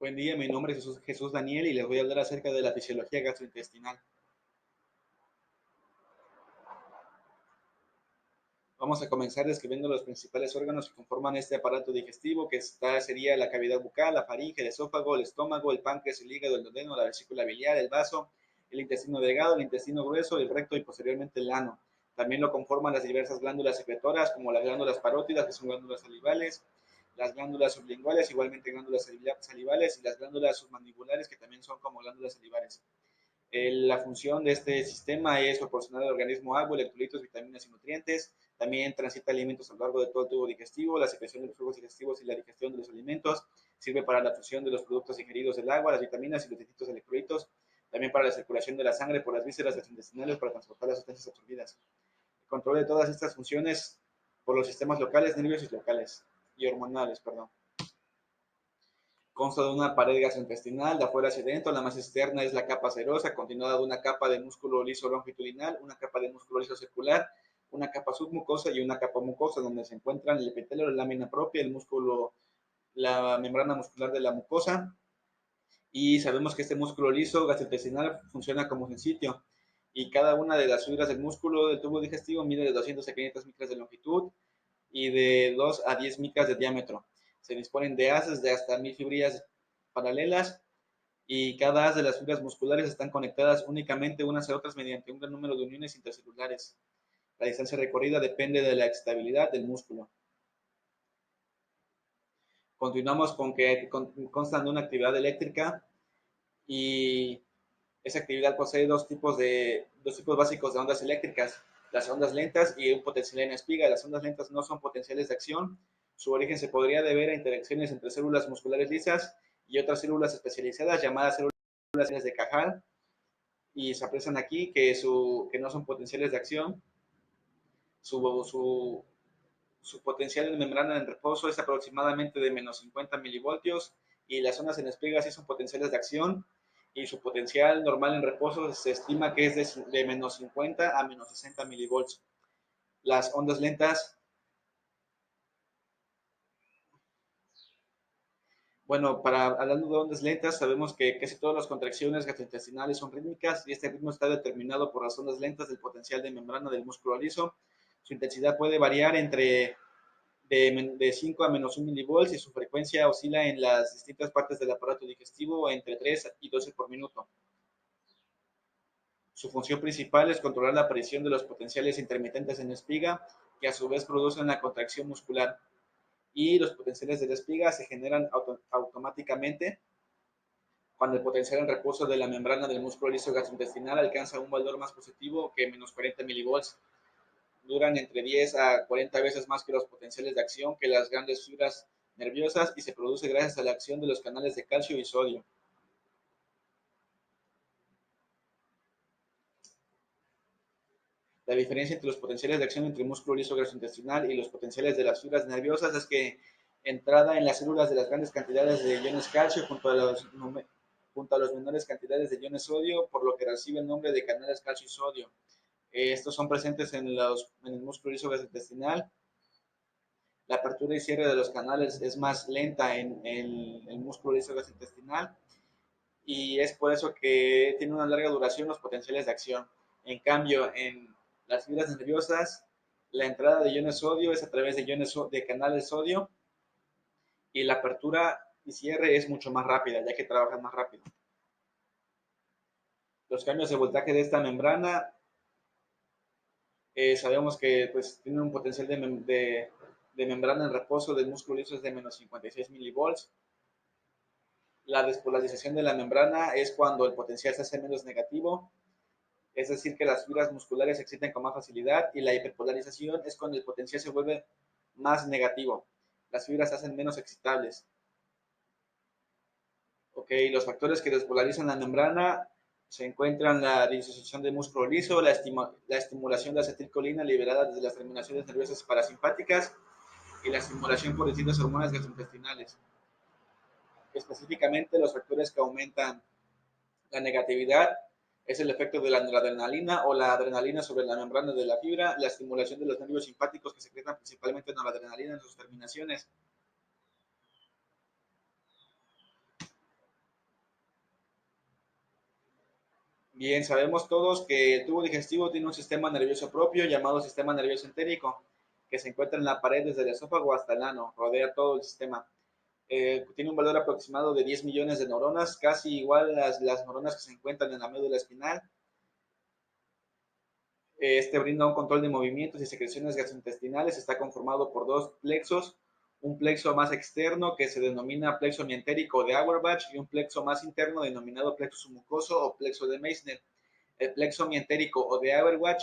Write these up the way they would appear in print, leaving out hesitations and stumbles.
Buen día, mi nombre es Jesús Daniel y les voy a hablar acerca de la fisiología gastrointestinal. Vamos a comenzar describiendo los principales órganos que conforman este aparato digestivo, sería la cavidad bucal, la faringe, el esófago, el estómago, el páncreas, el hígado, el duodeno, la vesícula biliar, el vaso, el intestino delgado, el intestino grueso, el recto y posteriormente el ano. También lo conforman las diversas glándulas secretoras, como las glándulas parótidas, que son glándulas salivales, las glándulas sublinguales, igualmente glándulas salivales, y las glándulas submandibulares, que también son como glándulas salivares. La función de este sistema es proporcionar al organismo agua, electrolitos, vitaminas y nutrientes. También transita alimentos a lo largo de todo el tubo digestivo, la secreción de los flujos digestivos y la digestión de los alimentos. Sirve para la fusión de los productos ingeridos del agua, las vitaminas y los distintos electrolitos. También para la circulación de la sangre por las vísceras gastrointestinales para transportar las sustancias absorbidas. El control de todas estas funciones por los sistemas locales, nerviosos y locales y hormonales, perdón. Consta de una pared gastrointestinal de afuera hacia adentro. La más externa es la capa serosa, continuada de una capa de músculo liso longitudinal, una capa de músculo liso circular, una capa submucosa y una capa mucosa, donde se encuentran el epitelio, la lámina propia, el músculo, la membrana muscular de la mucosa. Y sabemos que este músculo liso gastrointestinal funciona como un sitio. Y cada una de las fibras del músculo del tubo digestivo mide de 200 a 500 micras de longitud y de 2 a 10 micras de diámetro. Se disponen de haces de hasta 1000 fibrillas paralelas y cada haz de las fibras musculares están conectadas únicamente unas a otras mediante un gran número de uniones intercelulares. La distancia recorrida depende de la estabilidad del músculo. Continuamos con que constan de una actividad eléctrica y esa actividad posee dos tipos básicos de ondas eléctricas, las ondas lentas y un potencial en espiga. Las ondas lentas no son potenciales de acción. Su origen se podría deber a interacciones entre células musculares lisas y otras células especializadas llamadas células de Cajal, y se aprecian aquí que no son potenciales de acción. Su, su, su potencial en membrana en reposo es aproximadamente de menos 50 milivoltios y las zonas en espiga sí son potenciales de acción, y su potencial normal en reposo se estima que es de menos 50 a menos 60 milivolts. Las ondas lentas, bueno, hablando de ondas lentas, sabemos que casi todas las contracciones gastrointestinales son rítmicas y este ritmo está determinado por las ondas lentas del potencial de membrana del músculo liso. Su intensidad puede variar entre de 5 a menos 1 milivolts y su frecuencia oscila en las distintas partes del aparato digestivo entre 3 y 12 por minuto. Su función principal es controlar la aparición de los potenciales intermitentes en la espiga, que a su vez producen la contracción muscular. Y los potenciales de la espiga se generan automáticamente cuando el potencial en reposo de la membrana del músculo liso gastrointestinal alcanza un valor más positivo que menos 40 milivolts. Duran entre 10 a 40 veces más que los potenciales de acción que las grandes fibras nerviosas y se produce gracias a la acción de los canales de calcio y sodio. La diferencia entre los potenciales de acción entre el músculo liso gastrointestinal y los potenciales de las fibras nerviosas es que entrada en las células de las grandes cantidades de iones calcio junto a los menores cantidades de iones sodio, por lo que recibe el nombre de canales calcio y sodio. Estos son presentes en el músculo liso gastrointestinal. La apertura y cierre de los canales es más lenta en el músculo liso gastrointestinal y es por eso que tiene una larga duración los potenciales de acción. En cambio, en las fibras nerviosas, la entrada de iones sodio es a través de canales sodio y la apertura y cierre es mucho más rápida, ya que trabajan más rápido. Los cambios de voltaje de esta membrana, sabemos que pues, tiene un potencial de membrana en reposo del músculo liso es de menos 56 milivolts. La despolarización de la membrana es cuando el potencial se hace menos negativo, es decir, que las fibras musculares se excitan con más facilidad, y la hiperpolarización es cuando el potencial se vuelve más negativo. Las fibras se hacen menos excitables. Ok, los factores que despolarizan la membrana se encuentran la disociación del músculo liso, la estimulación de acetilcolina liberada desde las terminaciones nerviosas parasimpáticas y la estimulación por distintas hormonas gastrointestinales. Específicamente, los factores que aumentan la negatividad es el efecto de la noradrenalina o la adrenalina sobre la membrana de la fibra, la estimulación de los nervios simpáticos que secretan principalmente noradrenalina en sus terminaciones. Bien, sabemos todos que el tubo digestivo tiene un sistema nervioso propio llamado sistema nervioso entérico, que se encuentra en la pared desde el esófago hasta el ano, rodea todo el sistema. Tiene un valor aproximado de 10 millones de neuronas, casi igual a las neuronas que se encuentran en la médula espinal. Este brinda un control de movimientos y secreciones gastrointestinales. Está conformado por dos plexos, un plexo más externo que se denomina plexo mientérico de Auerbach y un plexo más interno denominado plexo submucoso o plexo de Meissner. El plexo mientérico o de Auerbach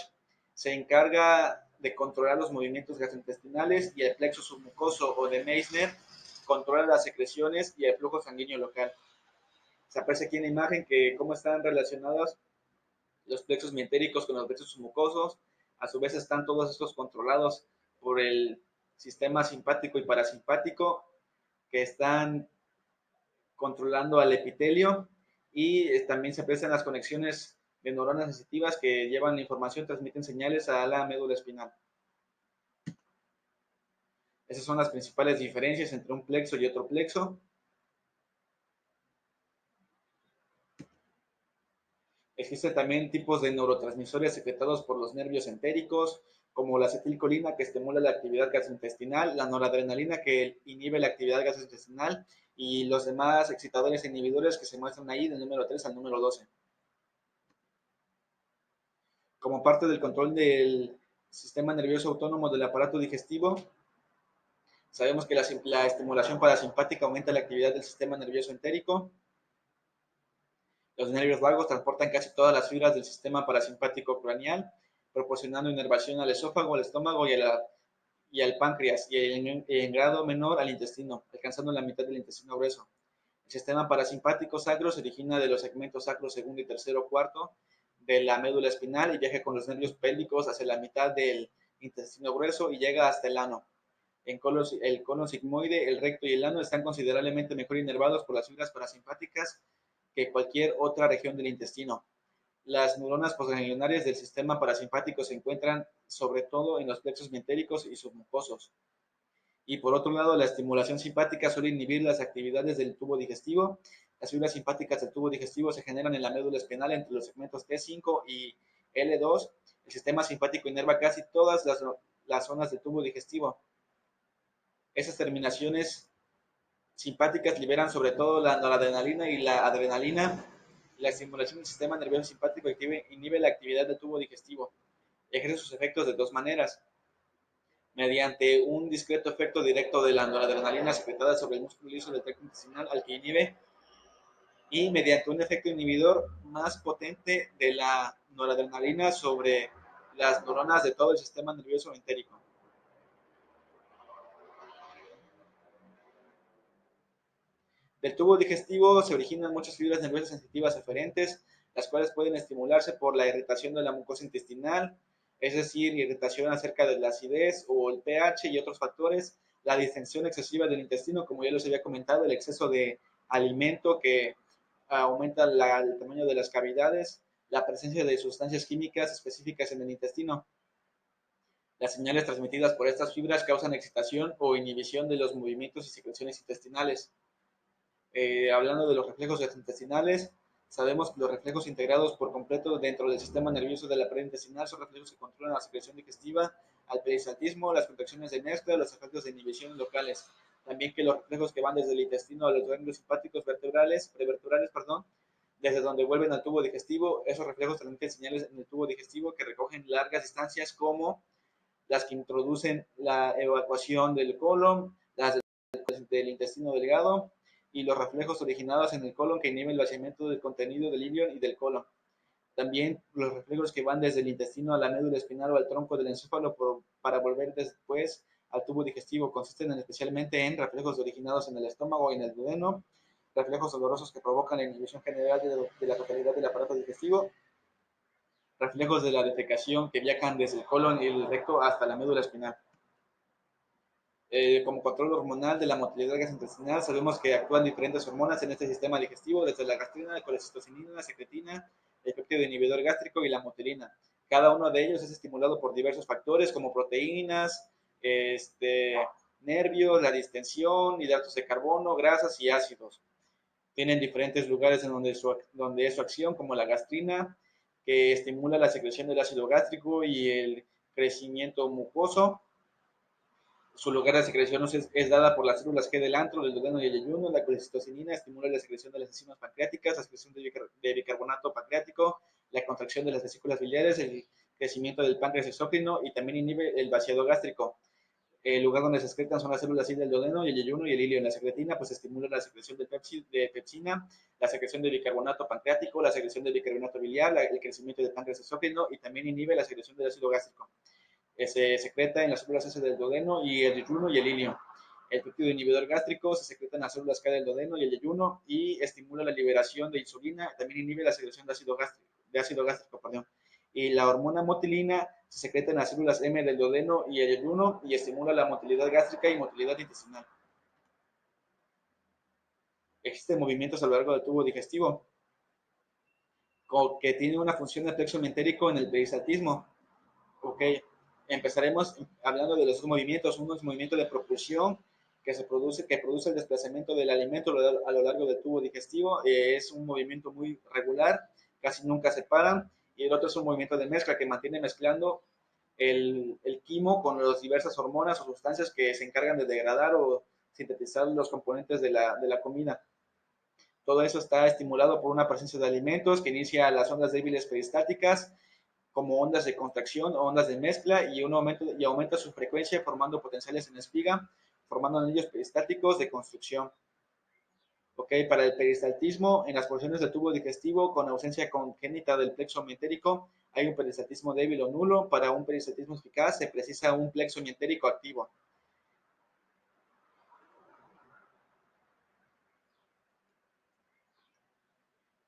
se encarga de controlar los movimientos gastrointestinales y el plexo submucoso o de Meissner controla las secreciones y el flujo sanguíneo local. Se aprecia aquí en la imagen que cómo están relacionadas los plexos mientéricos con los plexos submucosos. A su vez están todos estos controlados por el sistema simpático y parasimpático que están controlando al epitelio y también se aprecian las conexiones de neuronas sensitivas que llevan la información, transmiten señales a la médula espinal. Esas son las principales diferencias entre un plexo y otro plexo. Existen también tipos de neurotransmisores secretados por los nervios entéricos, como la acetilcolina que estimula la actividad gastrointestinal, la noradrenalina que inhibe la actividad gastrointestinal y los demás excitadores e inhibidores que se muestran ahí del número 3 al número 12. Como parte del control del sistema nervioso autónomo del aparato digestivo, sabemos que la estimulación parasimpática aumenta la actividad del sistema nervioso entérico. Los nervios vagos transportan casi todas las fibras del sistema parasimpático craneal, proporcionando inervación al esófago, al estómago y al páncreas, y en grado menor al intestino, alcanzando la mitad del intestino grueso. El sistema parasimpático sacro se origina de los segmentos sacro, segundo y tercero cuarto de la médula espinal y viaja con los nervios pélvicos hacia la mitad del intestino grueso y llega hasta el ano. El cono sigmoide, el recto y el ano están considerablemente mejor inervados por las fibras parasimpáticas que cualquier otra región del intestino. Las neuronas postganglionarias del sistema parasimpático se encuentran sobre todo en los plexos mientéricos y submucosos. Y por otro lado, la estimulación simpática suele inhibir las actividades del tubo digestivo. Las fibras simpáticas del tubo digestivo se generan en la médula espinal entre los segmentos T5 y L2. El sistema simpático inerva casi todas las zonas del tubo digestivo. Esas terminaciones simpáticas liberan sobre todo la noradrenalina y la adrenalina. La estimulación del sistema nervioso simpático inhibe la actividad del tubo digestivo. Ejerce sus efectos de dos maneras: mediante un discreto efecto directo de la noradrenalina secretada sobre el músculo liso del tracto intestinal al que inhibe, y mediante un efecto inhibidor más potente de la noradrenalina sobre las neuronas de todo el sistema nervioso entérico. Del tubo digestivo se originan muchas fibras nerviosas sensitivas eferentes, las cuales pueden estimularse por la irritación de la mucosa intestinal, es decir, irritación acerca de la acidez o el pH y otros factores, la distensión excesiva del intestino, como ya les había comentado, el exceso de alimento que aumenta el tamaño de las cavidades, la presencia de sustancias químicas específicas en el intestino. Las señales transmitidas por estas fibras causan excitación o inhibición de los movimientos y secreciones intestinales. Hablando de los reflejos gastrointestinales, sabemos que los reflejos integrados por completo dentro del sistema nervioso de la pared intestinal son reflejos que controlan la secreción digestiva, al peristaltismo, las contracciones de mezcla, los efectos de inhibición locales. También que los reflejos que van desde el intestino a los ganglios simpáticos prevertebrales, desde donde vuelven al tubo digestivo, esos reflejos transmiten señales en el tubo digestivo que recogen largas distancias como las que introducen la evacuación del colon, las del intestino delgado y los reflejos originados en el colon que inhiben el vaciamiento del contenido del ilion y del colon. También los reflejos que van desde el intestino a la médula espinal o al tronco del encéfalo para volver después al tubo digestivo consisten especialmente en reflejos originados en el estómago y en el duodeno, reflejos dolorosos que provocan la inhibición general de la totalidad del aparato digestivo, reflejos de la defecación que viajan desde el colon y el recto hasta la médula espinal. Como control hormonal de la motilidad gastrointestinal, sabemos que actúan diferentes hormonas en este sistema digestivo, desde la gastrina, la colecistocinina, la secretina, el péptido inhibidor gástrico y la mutilina. Cada uno de ellos es estimulado por diversos factores como proteínas, nervios, la distensión, hidratos de carbono, grasas y ácidos. Tienen diferentes lugares en donde es su acción, como la gastrina, que estimula la secreción del ácido gástrico y el crecimiento mucoso. Su lugar de secreción es dada por las células G del antro, del duodeno y el yeyuno. La colecistocinina estimula la secreción de las enzimas pancreáticas, la secreción de bicarbonato pancreático, la contracción de las vesículas biliares, el crecimiento del páncreas exócrino y también inhibe el vaciado gástrico. El lugar donde se excretan son las células del duodeno y el yeyuno y el ilio. En la secretina, pues estimula la secreción de pepsina, la secreción de bicarbonato pancreático, la secreción de bicarbonato biliar, el crecimiento del páncreas exócrino y también inhibe la secreción del ácido gástrico. Se secreta en las células S del duodeno y el yeyuno y el ilio. El péptido inhibidor gástrico se secreta en las células K del duodeno y el yeyuno y estimula la liberación de insulina, también inhibe la secreción de ácido gástrico, perdón. Y la hormona motilina se secreta en las células M del duodeno y el yeyuno y estimula la motilidad gástrica y motilidad intestinal. Existen movimientos a lo largo del tubo digestivo que tienen una función de plexo mentérico en el peristaltismo. Ok, empezaremos hablando de los movimientos. Uno es movimiento de propulsión que produce el desplazamiento del alimento a lo largo del tubo digestivo. Es un movimiento muy regular, casi nunca se paran. Y el otro es un movimiento de mezcla que mantiene mezclando el quimo con las diversas hormonas o sustancias que se encargan de degradar o sintetizar los componentes de la comida. Todo eso está estimulado por una presencia de alimentos que inicia las ondas débiles peristáticas como ondas de contracción o ondas de mezcla y aumenta su frecuencia formando potenciales en espiga, formando anillos peristáticos de construcción. Okay, para el peristaltismo, en las porciones del tubo digestivo con ausencia congénita del plexo mientérico, hay un peristaltismo débil o nulo. Para un peristaltismo eficaz se precisa un plexo mientérico activo.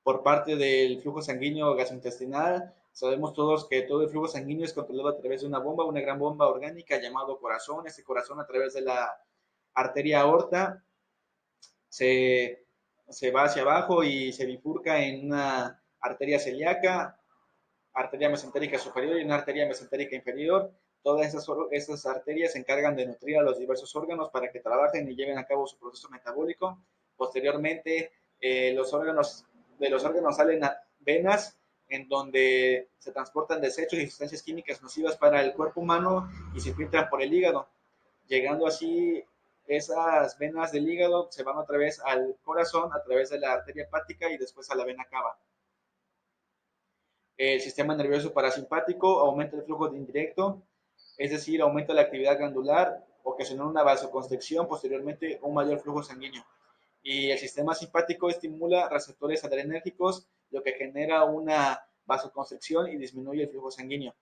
Por parte del flujo sanguíneo gastrointestinal, sabemos todos que todo el flujo sanguíneo es controlado a través de una bomba, una gran bomba orgánica llamado corazón. Este corazón a través de la arteria aorta se, se va hacia abajo y se bifurca en una arteria celíaca, arteria mesentérica superior y una arteria mesentérica inferior. Todas esas arterias se encargan de nutrir a los diversos órganos para que trabajen y lleven a cabo su proceso metabólico. Posteriormente, de los órganos salen venas en donde se transportan desechos y sustancias químicas nocivas para el cuerpo humano y se filtran por el hígado, llegando así esas venas del hígado se van otra vez al corazón a través de la arteria hepática y después a la vena cava. El sistema nervioso parasimpático aumenta el flujo indirecto, es decir, aumenta la actividad glandular, ocasionando una vasoconstricción, posteriormente un mayor flujo sanguíneo. Y el sistema simpático estimula receptores adrenérgicos, lo que genera una vasoconstricción y disminuye el flujo sanguíneo.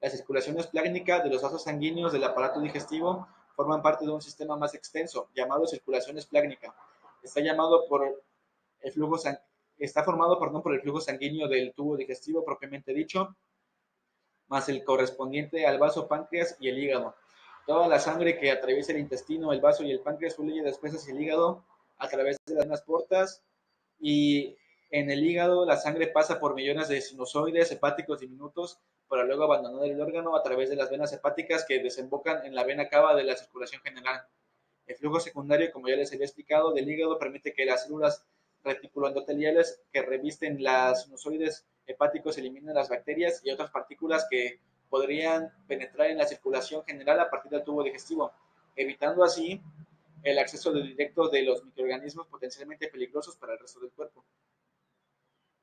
La circulación esplácnica de los vasos sanguíneos del aparato digestivo forman parte de un sistema más extenso, llamado circulación esplácnica. Está llamado por el flujo está formado, por el flujo sanguíneo del tubo digestivo propiamente dicho, más el correspondiente al vaso, páncreas y el hígado. Toda la sangre que atraviesa el intestino, el vaso y el páncreas fluye después hacia el hígado a través de las venas portas y en el hígado la sangre pasa por millones de sinusoides hepáticos diminutos para luego abandonar el órgano a través de las venas hepáticas que desembocan en la vena cava de la circulación general. El flujo secundario, como ya les había explicado, del hígado permite que las células reticuloendoteliales que revisten las sinusoides hepáticos eliminen las bacterias y otras partículas que podrían penetrar en la circulación general a partir del tubo digestivo, evitando así el acceso directo de los microorganismos potencialmente peligrosos para el resto del cuerpo.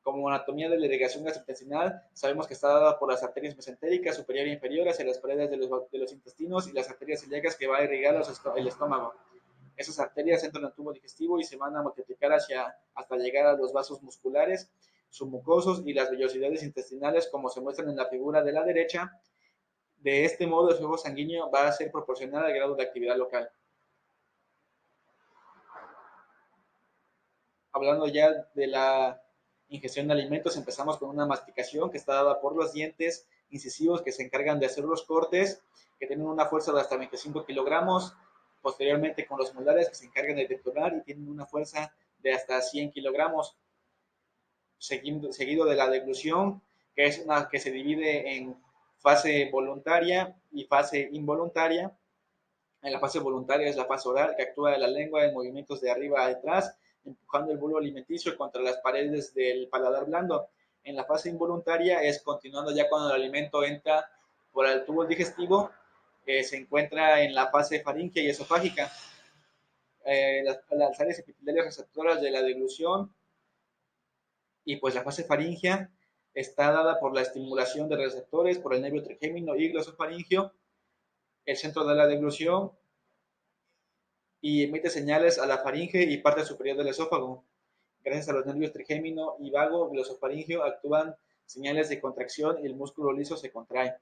Como anatomía de la irrigación gastrointestinal, sabemos que está dada por las arterias mesentéricas superior e inferior hacia las paredes de los intestinos y las arterias celíacas que va a irrigar el estómago. Esas arterias entran al tubo digestivo y se van a multiplicar hasta llegar a los vasos musculares, submucosos y las vellosidades intestinales, como se muestran en la figura de la derecha. De este modo, el flujo sanguíneo va a ser proporcional al grado de actividad local. Hablando ya de la ingestión de alimentos, empezamos con una masticación que está dada por los dientes incisivos que se encargan de hacer los cortes, que tienen una fuerza de hasta 25 kilogramos, posteriormente con los molares que se encargan de triturar y tienen una fuerza de hasta 100 kilogramos, seguido de la deglución, que es una que se divide en fase voluntaria y fase involuntaria. En la fase voluntaria es la fase oral, que actúa de la lengua en movimientos de arriba a atrás, empujando el bulbo alimenticio contra las paredes del paladar blando. En la fase involuntaria es continuando ya cuando el alimento entra por el tubo digestivo, se encuentra en la fase faríngea y esofágica. Las áreas epiteliales receptoras de la deglución y pues la fase faríngea está dada por la estimulación de receptores por el nervio trigémino y glosofaringio, el centro de la deglución, y emite señales a la faringe y parte superior del esófago. Gracias a los nervios trigémino y vago glosofaringio actúan señales de contracción y el músculo liso se contrae.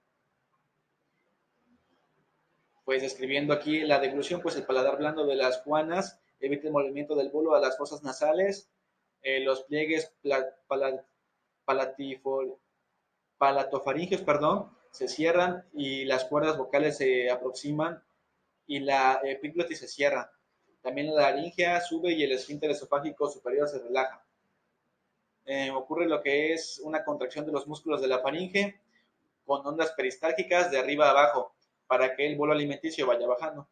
Pues describiendo aquí la deglución, pues el paladar blando de las guanas evita el movimiento del bulo a las fosas nasales, los pliegues palatofaringios, perdón, se cierran y las cuerdas vocales se aproximan y la epiglotis se cierra. También la laringe sube y el esfínter esofágico superior se relaja. Ocurre lo que es una contracción de los músculos de la faringe con ondas peristálticas de arriba a abajo para que el bolo alimenticio vaya bajando.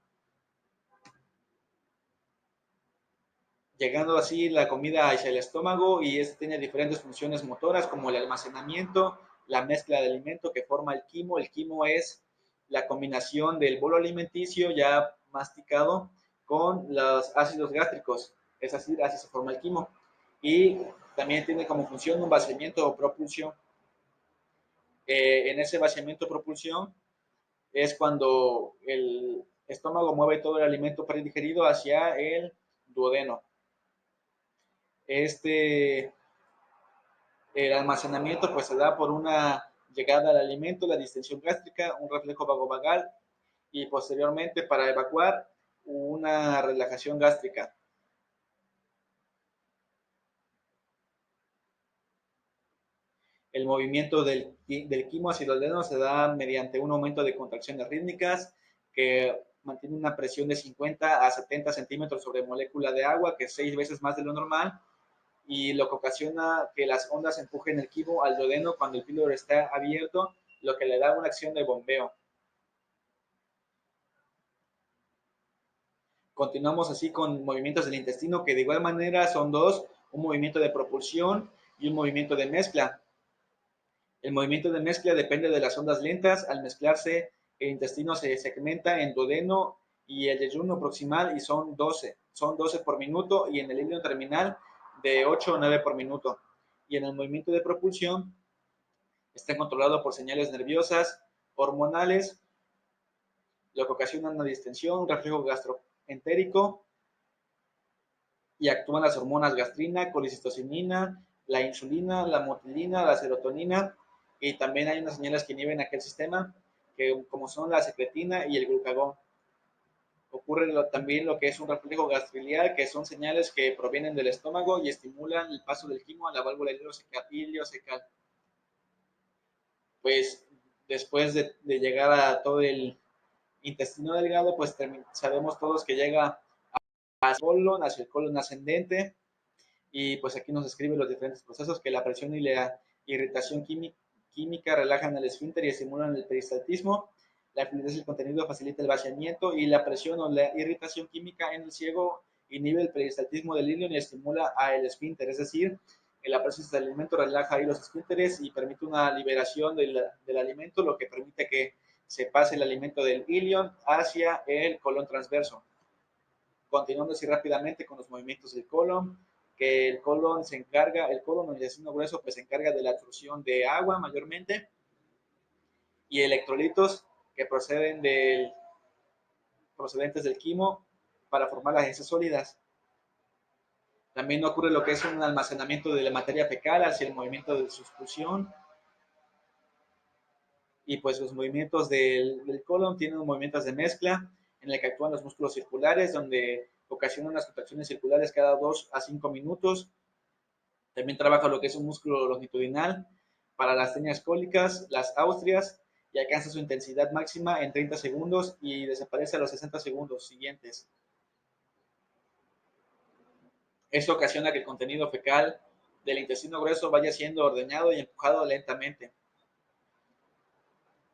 Llegando así la comida hacia el estómago y este tiene diferentes funciones motoras como el almacenamiento, la mezcla de alimento que forma el quimo. El quimo es la combinación del bolo alimenticio ya masticado con los ácidos gástricos, es así, así se forma el quimo. Y también tiene como función un vaciamiento o propulsión. En ese vaciamiento o propulsión es cuando el estómago mueve todo el alimento predigerido hacia el duodeno. El almacenamiento pues se da por una llegada al alimento, la distensión gástrica, un reflejo vagovagal y posteriormente para evacuar una relajación gástrica. El movimiento del quimo hacia el duodeno se da mediante un aumento de contracciones rítmicas que mantiene una presión de 50 a 70 centímetros sobre molécula de agua, que es 6 veces más de lo normal, y lo que ocasiona que las ondas empujen el quimo al duodeno cuando el píloro está abierto, lo que le da una acción de bombeo. Continuamos así con movimientos del intestino, que de igual manera son dos, un movimiento de propulsión y un movimiento de mezcla. El movimiento de mezcla depende de las ondas lentas. Al mezclarse, el intestino se segmenta en duodeno y el yeyuno proximal y son 12 por minuto, y en el ilion terminal de 8 o 9 por minuto. Y en el movimiento de propulsión está controlado por señales nerviosas, hormonales, lo que ocasiona una distensión, un reflejo gastroentérico, y actúan las hormonas gastrina, colicistocinina, la insulina, la motilina, la serotonina, y también hay unas señales que inhiben aquel sistema, que como son la secretina y el glucagón. Ocurre también lo que es un reflejo gastriliar, que son señales que provienen del estómago y estimulan el paso del quimo a la válvula iliocecal. Pues después de llegar a todo el intestino delgado, pues sabemos todos que llega hacia el colon ascendente, y pues aquí nos describe los diferentes procesos, que la presión y la irritación química relajan el esfínter y estimulan el peristaltismo. La fluidez del contenido facilita el vaciamiento, y la presión o la irritación química en el ciego inhibe el peristaltismo del ilion y estimula al esfínter, es decir, la presencia del alimento relaja ahí los esfínteres y permite una liberación del alimento, lo que permite que se pase el alimento del ilion hacia el colon transverso. Continuando así rápidamente con los movimientos del colon, que el colon o el intestino grueso, pues se encarga de la absorción de agua mayormente y electrolitos que procedentes del quimo para formar las heces sólidas. También ocurre lo que es un almacenamiento de la materia fecal hacia el movimiento de su expulsión, y pues los movimientos del colon tienen movimientos de mezcla en el que actúan los músculos circulares, donde ocasionan unas contracciones circulares cada 2 a 5 minutos. También trabaja lo que es un músculo longitudinal para las teñas cólicas, las austrias, y alcanza su intensidad máxima en 30 segundos y desaparece a los 60 segundos siguientes. Esto ocasiona que el contenido fecal del intestino grueso vaya siendo ordeñado y empujado lentamente.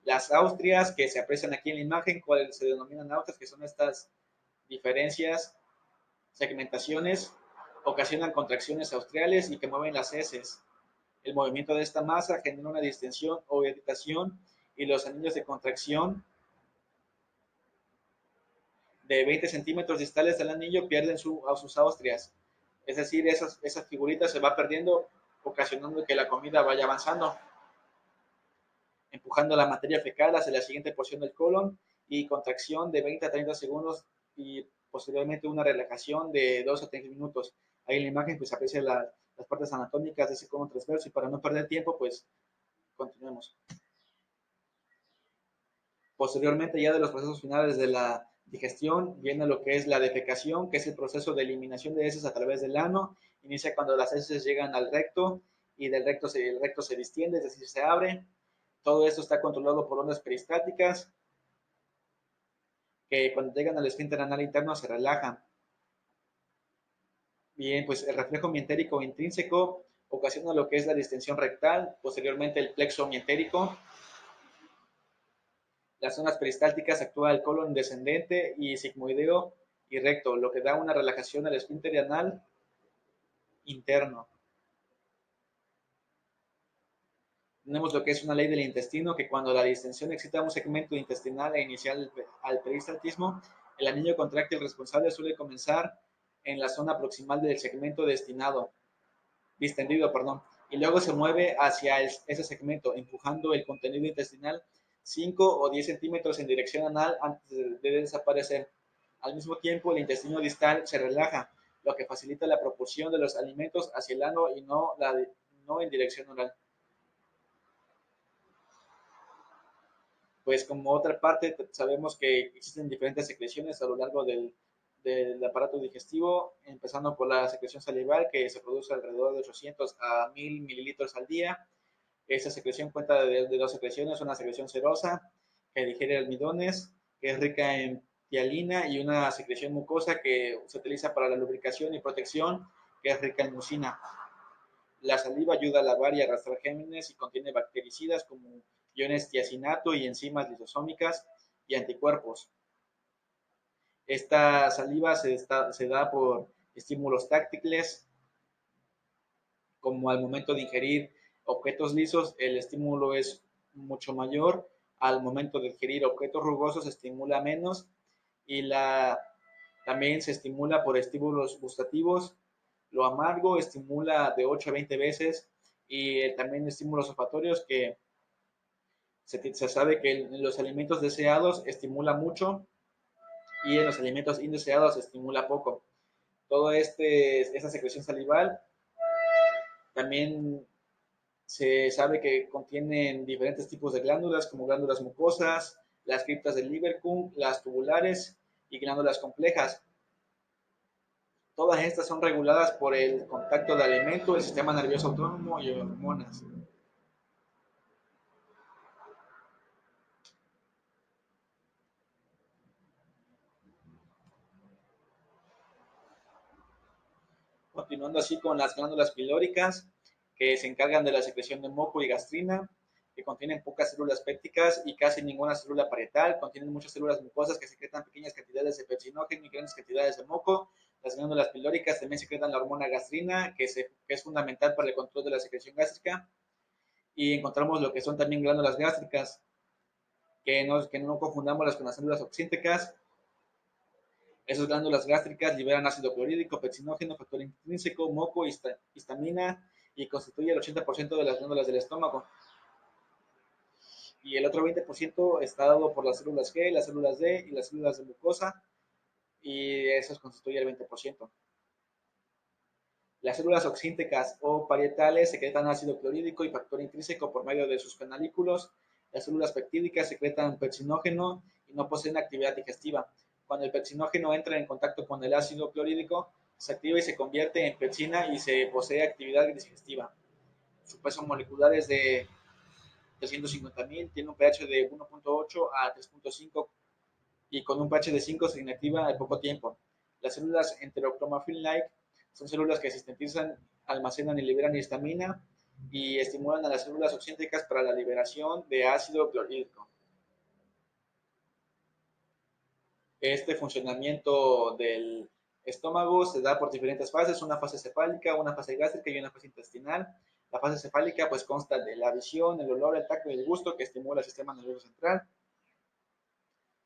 Las austrias que se aprecian aquí en la imagen, cuales se denominan austrias, que son estas diferencias, segmentaciones, ocasionan contracciones austriales y que mueven las heces. El movimiento de esta masa genera una distensión o irritación y los anillos de contracción de 20 centímetros distales del anillo pierden sus austrias. Es decir, esas figuritas se va perdiendo, ocasionando que la comida vaya avanzando, empujando la materia fecal hacia la siguiente porción del colon y contracción de 20 a 30 segundos y posteriormente una relajación de 2 a 3 minutos. Ahí en la imagen pues aprecia las partes anatómicas de ese colon transverso y para no perder tiempo pues continuemos. Posteriormente ya de los procesos finales de la digestión viene lo que es la defecación, que es el proceso de eliminación de heces a través del ano. Inicia cuando las heces llegan al recto y del recto el recto se distiende, es decir, se abre. Todo esto está controlado por ondas peristálticas que cuando llegan al esfínter anal interno se relajan. Bien, pues el reflejo mientérico intrínseco ocasiona lo que es la distensión rectal, posteriormente el plexo mientérico. Las zonas peristálticas actúa el colon descendente y sigmoideo y recto, lo que da una relajación al esfínter anal interno. Tenemos lo que es una ley del intestino, que cuando la distensión excita un segmento intestinal e inicial al peristaltismo, el anillo contráctil responsable suele comenzar en la zona proximal del segmento distendido, y luego se mueve hacia ese segmento, empujando el contenido intestinal 5 o 10 centímetros en dirección anal antes de desaparecer. Al mismo tiempo, el intestino distal se relaja, lo que facilita la propulsión de los alimentos hacia el ano y no en dirección oral. Pues como otra parte, sabemos que existen diferentes secreciones a lo largo del aparato digestivo, empezando por la secreción salival, que se produce alrededor de 800 a 1000 mililitros al día. Esa secreción cuenta de dos secreciones, una secreción serosa, que digiere almidones, que es rica en tialina, y una secreción mucosa que se utiliza para la lubricación y protección, que es rica en mucina. La saliva ayuda a lavar y arrastrar gérmenes y contiene bactericidas como iones tiacinato y enzimas lisosómicas y anticuerpos. Esta saliva se da por estímulos táctiles, como al momento de ingerir objetos lisos, el estímulo es mucho mayor. Al momento de ingerir objetos rugosos, se estimula menos. Y también se estimula por estímulos gustativos. Lo amargo estimula de 8 a 20 veces. Y también estímulos olfatorios, que se sabe que en los alimentos deseados estimula mucho y en los alimentos indeseados estimula poco. Toda esta secreción salival también se sabe que contienen diferentes tipos de glándulas, como glándulas mucosas, las criptas del Lieberkühn, las tubulares y glándulas complejas. Todas estas son reguladas por el contacto de alimento, el sistema nervioso autónomo y hormonas. Continuando así con las glándulas pilóricas, que se encargan de la secreción de moco y gastrina, que contienen pocas células pépticas y casi ninguna célula parietal. Contienen muchas células mucosas que secretan pequeñas cantidades de pepsinógeno y grandes cantidades de moco. Las glándulas pilóricas también secretan la hormona gastrina, que es fundamental para el control de la secreción gástrica. Y encontramos lo que son también glándulas gástricas, que no confundamos con las células oxínticas. Esas glándulas gástricas liberan ácido clorhídrico, pepsinógeno, factor intrínseco, moco, histamina, y constituye el 80% de las glándulas del estómago. Y el otro 20% está dado por las células G, las células D y las células de mucosa, y eso constituye el 20%. Las células oxínticas o parietales secretan ácido clorhídrico y factor intrínseco por medio de sus canalículos. Las células peptídicas secretan pepsinógeno y no poseen actividad digestiva. Cuando el pepsinógeno entra en contacto con el ácido clorhídrico, se activa y se convierte en pepsina y se posee actividad digestiva. Su peso molecular es de 350.000, tiene un pH de 1.8 a 3.5 y con un pH de 5 se inactiva al poco tiempo. Las células enterocromafil-like son células que sintetizan, almacenan y liberan histamina y estimulan a las células oxínticas para la liberación de ácido clorhídrico. Este funcionamiento del estómago se da por diferentes fases, una fase cefálica, una fase gástrica y una fase intestinal. La fase cefálica pues consta de la visión, el olor, el tacto y el gusto que estimula el sistema nervioso central.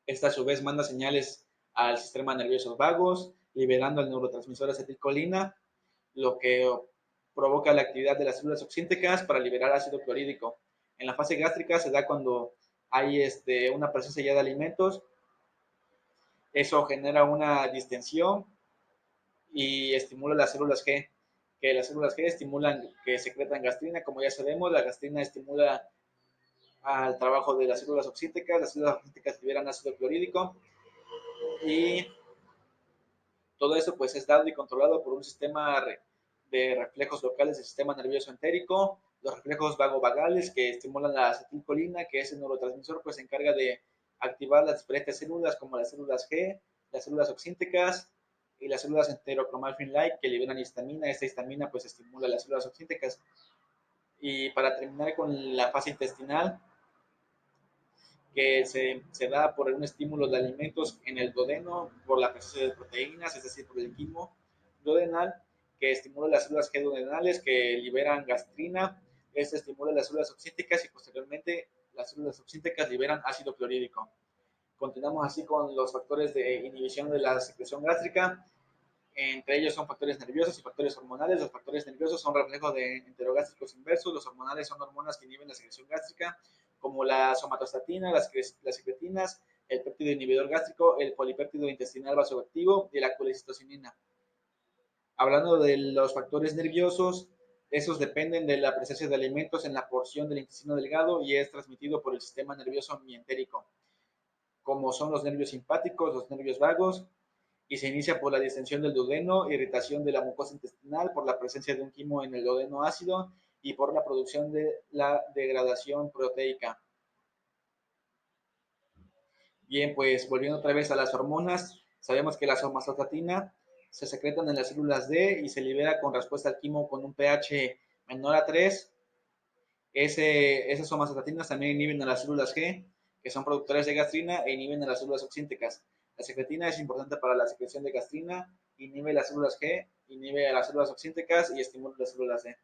Esta a su vez manda señales al sistema nervioso vagos, liberando el neurotransmisor acetilcolina, lo que provoca la actividad de las células oxínticas para liberar ácido clorhídrico. En la fase gástrica se da cuando hay una presencia ya de alimentos. Eso genera una distensión y estimula las células G, que las células G estimulan que secretan gastrina. Como ya sabemos, la gastrina estimula al trabajo de las células oxínticas liberan ácido clorhídrico y todo eso pues es dado y controlado por un sistema de reflejos locales del sistema nervioso entérico, los reflejos vagovagales que estimulan la acetilcolina, que es el neurotransmisor, pues se encarga de activar las diferentes células como las células G, las células oxínticas y las células enterocromalfin-like que liberan histamina. Esta histamina pues estimula las células oxínticas. Y para terminar con la fase intestinal, que se da por un estímulo de alimentos en el duodeno, por la presencia de proteínas, es decir, por el quimo duodenal, que estimula las células G duodenales que liberan gastrina. Este estimula las células oxínticas y posteriormente las células oxínticas liberan ácido clorhídrico. Continuamos así con los factores de inhibición de la secreción gástrica. Entre ellos son factores nerviosos y factores hormonales. Los factores nerviosos son reflejos de enterogástricos inversos. Los hormonales son hormonas que inhiben la secreción gástrica, como la somatostatina, las secretinas, el péptido inhibidor gástrico, el polipéptido intestinal vasoactivo y la colecistocinina. Hablando de los factores nerviosos, esos dependen de la presencia de alimentos en la porción del intestino delgado y es transmitido por el sistema nervioso mientérico, como son los nervios simpáticos, los nervios vagos, y se inicia por la distensión del duodeno, irritación de la mucosa intestinal, por la presencia de un quimo en el duodeno ácido y por la producción de la degradación proteica. Bien, pues volviendo otra vez a las hormonas, sabemos que la somatostatina se secretan en las células D y se libera con respuesta al quimo con un pH menor a 3. Esas somastatinas también inhiben a las células G, que son productoras de gastrina, e inhiben a las células oxínticas. La secretina es importante para la secreción de gastrina, inhibe las células G, inhibe a las células oxínticas y estimula las células D.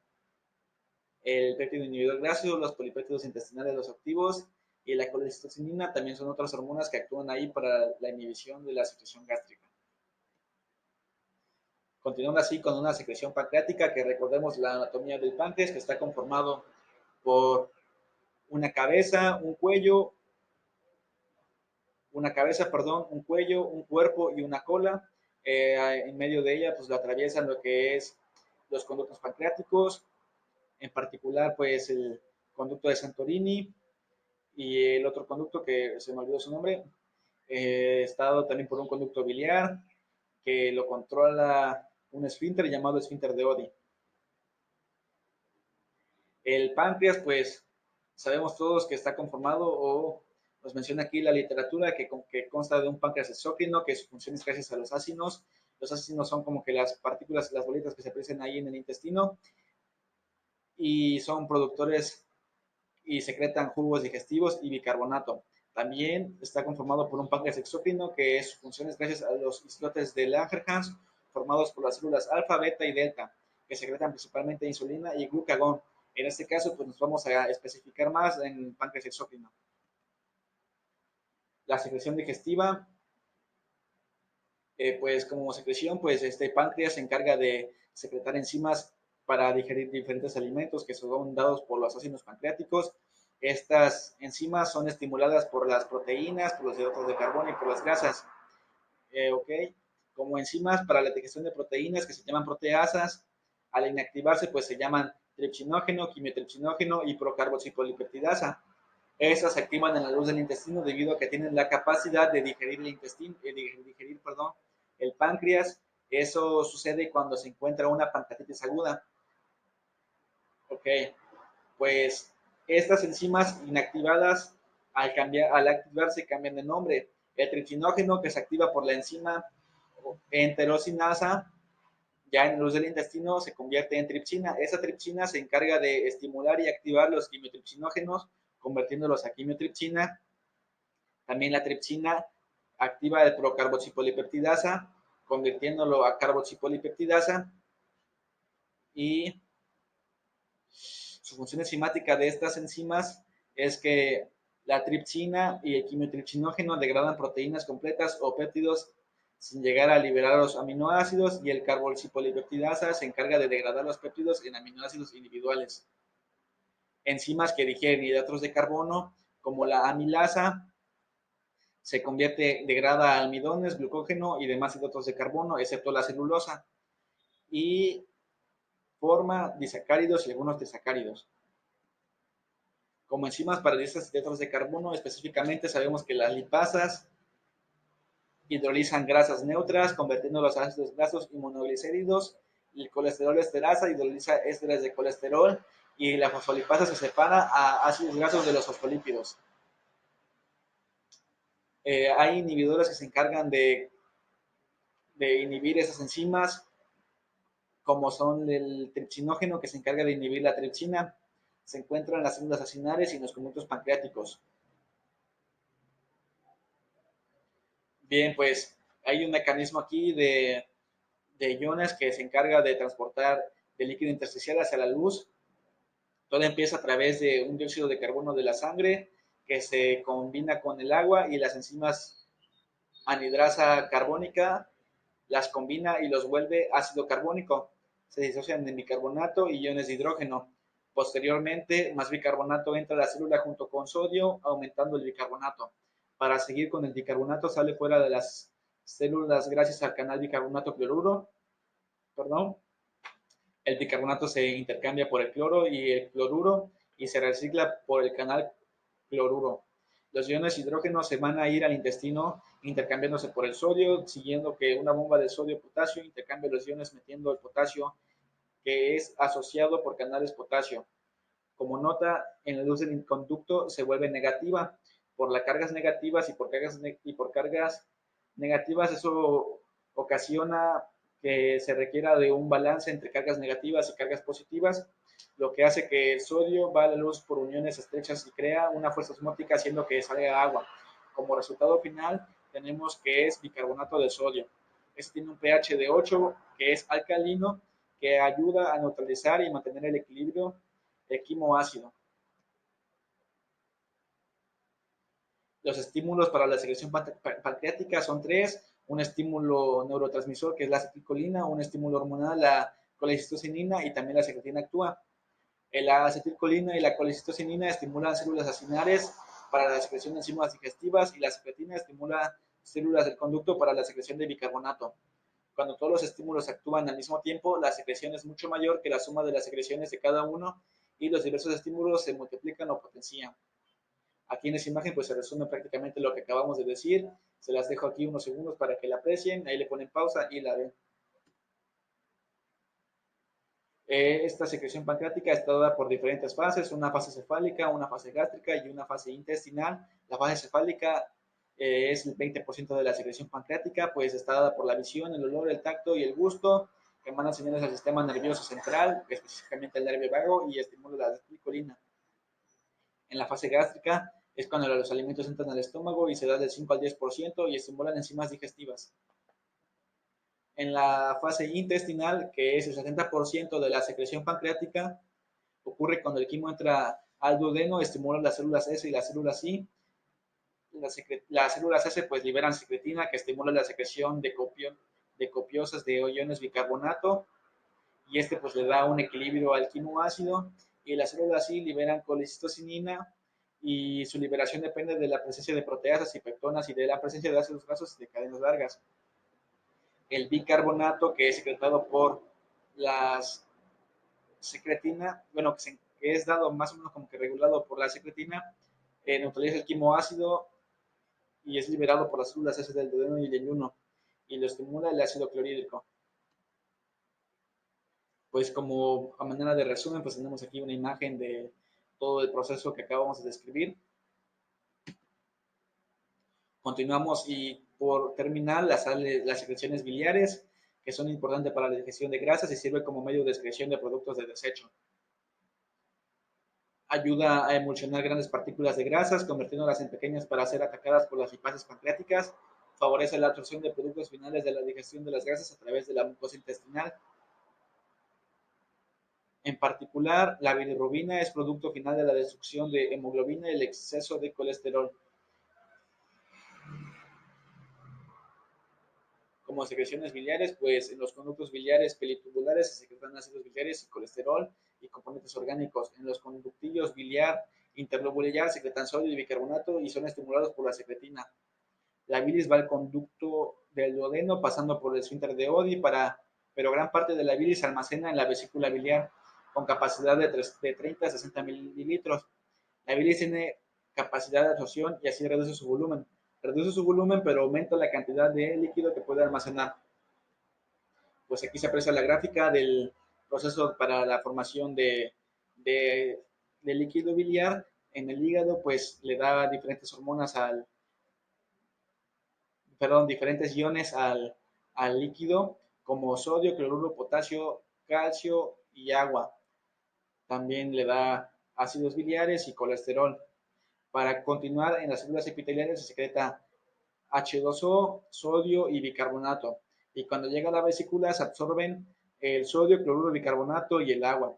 El péptido inhibidor graso, los polipéptidos intestinales, los activos y la colecistocinina también son otras hormonas que actúan ahí para la inhibición de la secreción gástrica. Continuando así con una secreción pancreática, que recordemos la anatomía del páncreas, que está conformado por una cabeza, un cuello, un cuello, un cuerpo y una cola. En medio de ella, pues la atraviesan lo que es los conductos pancreáticos, en particular, pues el conducto de Santorini y el otro conducto que se me olvidó su nombre, está dado también por un conducto biliar que lo controla un esfínter llamado esfínter de Oddi. El páncreas, pues sabemos todos que está conformado, o nos menciona aquí la literatura, que consta de un páncreas exócrino, que su función es gracias a los ácidos. Los ácidos son como que las partículas, las bolitas que se aprecian ahí en el intestino, y son productores y secretan jugos digestivos y bicarbonato. También está conformado por un páncreas exócrino, que su función es gracias a los islotes de Langerhans, formados por las células alfa, beta y delta, que secretan principalmente insulina y glucagón. En este caso, pues nos vamos a especificar más en páncreas exócrino. La secreción digestiva, pues como secreción, pues este páncreas se encarga de secretar enzimas para digerir diferentes alimentos que son dados por los ácidos pancreáticos. Estas enzimas son estimuladas por las proteínas, por los hidratos de carbono y por las grasas. ¿Ok? Como enzimas para la digestión de proteínas que se llaman proteasas, al inactivarse pues se llaman tripsinógeno, quimiotripsinógeno y procarboxipolipeptidasa. Esas se activan en la luz del intestino debido a que tienen la capacidad de digerir el intestino, el páncreas. Eso sucede cuando se encuentra una pancreatitis aguda. Ok, pues estas enzimas inactivadas al activarse cambian de nombre. El tripsinógeno, que se activa por la enzima enterosinasa, ya en la luz del intestino se convierte en tripsina. Esa tripsina se encarga de estimular y activar los quimiotripsinógenos, convirtiéndolos a quimiotripsina. También la tripsina activa el procarboxipolipeptidasa, convirtiéndolo a carboxipolipeptidasa. Y Su función enzimática de estas enzimas es que la tripsina y el quimiotripsinógeno degradan proteínas completas o péptidos sin llegar a liberar los aminoácidos, y el carboxipolipeptidasa se encarga de degradar los péptidos en aminoácidos individuales. Enzimas que digieren hidratos de carbono, como la amilasa, se convierte, degrada almidones, glucógeno y demás hidratos de carbono, excepto la celulosa, y forma disacáridos y algunos disacáridos. Como enzimas para estos hidratos de carbono, específicamente sabemos que las lipasas hidrolizan grasas neutras, convirtiendo los ácidos grasos y monoglicéridos. El colesterol esterasa hidroliza ésteres de colesterol, y la fosfolipasa se separa a ácidos grasos de los fosfolípidos. Hay inhibidores que se encargan de inhibir esas enzimas, como son el tripsinógeno, que se encarga de inhibir la tripsina. Se encuentran en las células acinares y en los conductos pancreáticos. Bien, pues hay un mecanismo aquí de iones que se encarga de transportar el líquido intersticial hacia la luz. Todo empieza a través de un dióxido de carbono de la sangre que se combina con el agua, y las enzimas anhidrasa carbónica las combina y los vuelve ácido carbónico. Se disocian en bicarbonato y iones de hidrógeno. Posteriormente, más bicarbonato entra a la célula junto con sodio, aumentando el bicarbonato. Para seguir con el bicarbonato, sale fuera de las células gracias al canal bicarbonato cloruro. Perdón. El bicarbonato se intercambia por el cloro y el cloruro, y se recicla por el canal cloruro. Los iones hidrógeno se van a ir al intestino intercambiándose por el sodio, siguiendo que una bomba de sodio-potasio intercambia los iones metiendo el potasio, que es asociado por canales potasio. Como nota, en la luz del conducto se vuelve negativa por las cargas negativas, y por cargas negativas. Eso ocasiona que se requiera de un balance entre cargas negativas y cargas positivas, lo que hace que el sodio va a la luz por uniones estrechas y crea una fuerza osmótica, haciendo que salga agua. Como resultado final tenemos que es bicarbonato de sodio. Este tiene un pH de 8, que es alcalino, que ayuda a neutralizar y mantener el equilibrio quimoácido. Los estímulos para la secreción pancreática son tres: un estímulo neurotransmisor, que es la acetilcolina; un estímulo hormonal, la colecistocinina; y también la secretina actúa. La acetilcolina y la colecistocinina estimulan células acinares para la secreción de enzimas digestivas, y la secretina estimula células del conducto para la secreción de bicarbonato. Cuando todos los estímulos actúan al mismo tiempo, la secreción es mucho mayor que la suma de las secreciones de cada uno, y los diversos estímulos se multiplican o potencian. Aquí en esa imagen pues se resume prácticamente lo que acabamos de decir. Se las dejo aquí unos segundos para que la aprecien. Ahí le ponen pausa y la ven. Esta secreción pancreática está dada por diferentes fases: una fase cefálica, una fase gástrica y una fase intestinal. La fase cefálica es el 20% de la secreción pancreática, pues está dada por la visión, el olor, el tacto y el gusto, que mandan señales al sistema nervioso central, específicamente el nervio vago, y estimula la acetilcolina. En la fase gástrica es cuando los alimentos entran al estómago y se da del 5 al 10% y estimulan enzimas digestivas. En la fase intestinal, que es el 70% de la secreción pancreática, ocurre cuando el quimo entra al duodeno, estimula las células S y las células I. Las células S pues liberan secretina, que estimula la secreción de copiosas de iones bicarbonato, y este pues le da un equilibrio al quimoácido. Y las células I liberan colecistocinina, y su liberación depende de la presencia de proteasas y pectonas y de la presencia de ácidos grasos y de cadenas largas. El bicarbonato, que es secretado por las secretina, bueno, que es dado más o menos como que regulado por la secretina, neutraliza el quimoácido y es liberado por las células S del duodeno y el yeyuno, y lo estimula el ácido clorhídrico. Pues como a manera de resumen, pues tenemos aquí una imagen de todo el proceso que acabamos de describir. Continuamos, y por terminar, las secreciones biliares, que son importantes para la digestión de grasas y sirve como medio de excreción de productos de desecho. Ayuda a emulsionar grandes partículas de grasas, convirtiéndolas en pequeñas para ser atacadas por las lipasas pancreáticas. Favorece la absorción de productos finales de la digestión de las grasas a través de la mucosa intestinal. En particular, la bilirrubina es producto final de la destrucción de hemoglobina y el exceso de colesterol. Como secreciones biliares, pues en los conductos biliares pelitubulares se secretan ácidos biliares y colesterol y componentes orgánicos. En los conductillos biliar interlobular se secretan sodio y bicarbonato y son estimulados por la secretina. La bilis va al conducto del duodeno pasando por el esfínter de Oddi, pero gran parte de la bilis se almacena en la vesícula biliar con capacidad de 30 a 60 mililitros. La bilis tiene capacidad de absorción y así reduce su volumen. Reduce su volumen, pero aumenta la cantidad de líquido que puede almacenar. Pues aquí se aprecia la gráfica del proceso para la formación de líquido biliar en el hígado, pues le da diferentes hormonas diferentes iones al líquido, como sodio, cloruro, potasio, calcio y agua. También le da ácidos biliares y colesterol. Para continuar, en las células epiteliales se secreta H2O, sodio y bicarbonato. Y cuando llega a la vesícula se absorben el sodio, cloruro, bicarbonato y el agua.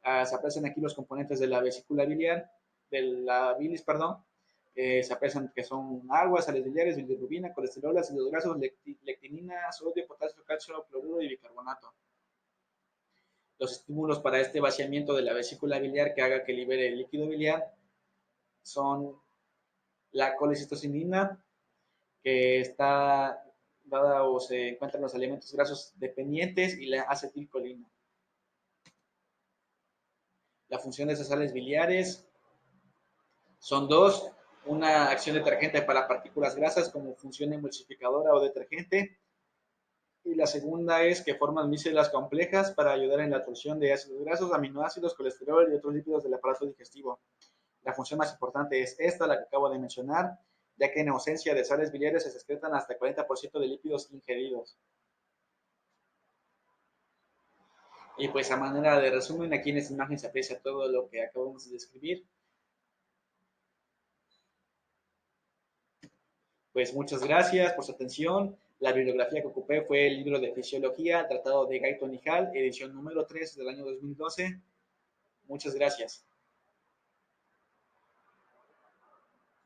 Se aprecian aquí los componentes de la vesícula biliar, de la bilis, perdón. Se aprecian que son agua, sales biliares, bilirrubina, colesterol, ácidos grasos, lectinina, sodio, potasio, calcio, cloruro y bicarbonato. Los estímulos para este vaciamiento de la vesícula biliar que haga que libere el líquido biliar son la colecistocinina, que está dada o se encuentra en los alimentos grasos dependientes, y la acetilcolina. La función de esas sales biliares son dos: una acción detergente para partículas grasas como función emulsificadora o detergente, y la segunda es que forman micelas complejas para ayudar en la absorción de ácidos grasos, aminoácidos, colesterol y otros lípidos del aparato digestivo. La función más importante es esta, la que acabo de mencionar, ya que en ausencia de sales biliares se secretan hasta el 40% de lípidos ingeridos. Y pues a manera de resumen, aquí en esta imagen se aprecia todo lo que acabamos de describir. Pues muchas gracias por su atención. La bibliografía que ocupé fue el libro de Fisiología, Tratado de Guyton y Hall, edición número 3 del año 2012. Muchas gracias.